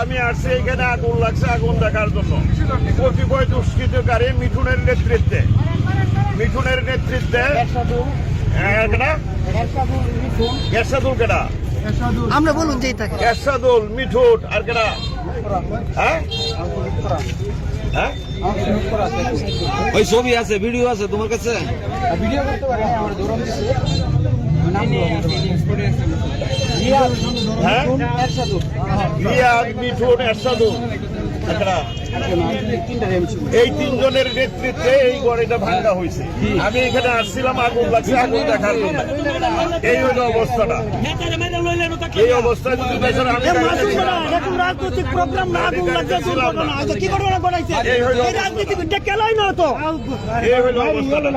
আমি আসছি এখানে আগুন লাগছে, আগুন দেখার জন্য। কতিপয় দুষ্কৃতকারী মিঠুনের নেতৃত্বে এরশাদুল কেডা, আমরা বলুন যে থাকে এরশাদুল, মিঠুন আর কেডা? ওই ছবি আছে, ভিডিও আছে তোমার কাছে? ভিডিও করতে পারে আমরা দৌড়ান দিছি মিঠুন, এরশাদুল, এই তিনজনের নেতৃত্বে এই গড়িটা ভাঙ্গা হয়েছে। আমি এখানে আসছিলাম, আগুন লাগছে, আগুন দেখার জন্য। এই হইল অবস্থাটা। এই অবস্থায় যদি রাজনৈতিক প্রোগ্রাম না আগুন লাগছে কি ঘটনা ঘটাইছে এই রাজনীতিবিদটা কেলাই না তো এই হইল অবস্থাটা।